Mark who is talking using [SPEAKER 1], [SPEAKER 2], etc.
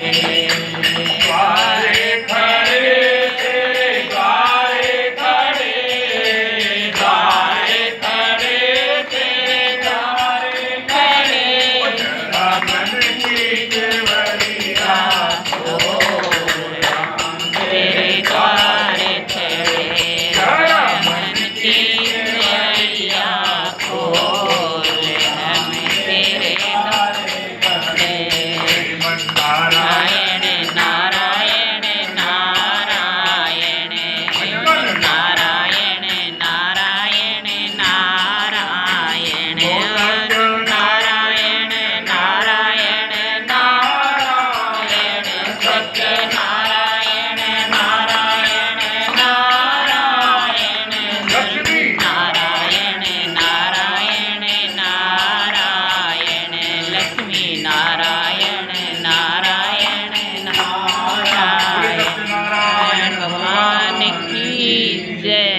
[SPEAKER 1] द्वारे खड़े तेरे द्वारे खड़े, द्वारे खड़े तेरे द्वारे खड़े, जरा मन की केवड़िया खोल हम तेरे द्वारे खड़े, जरा मन की केवड़िया खोल हम तेरे द्वारे खड़े। नारायण नारायण नारायण नारायण नारायण नारायण नारायण नारायण नारायण सत्य नारायण नारायण नारायण लक्ष्मी नारायण नारायण नारायण लक्ष्मी नारायण नारायण नारायण भगवान की जय।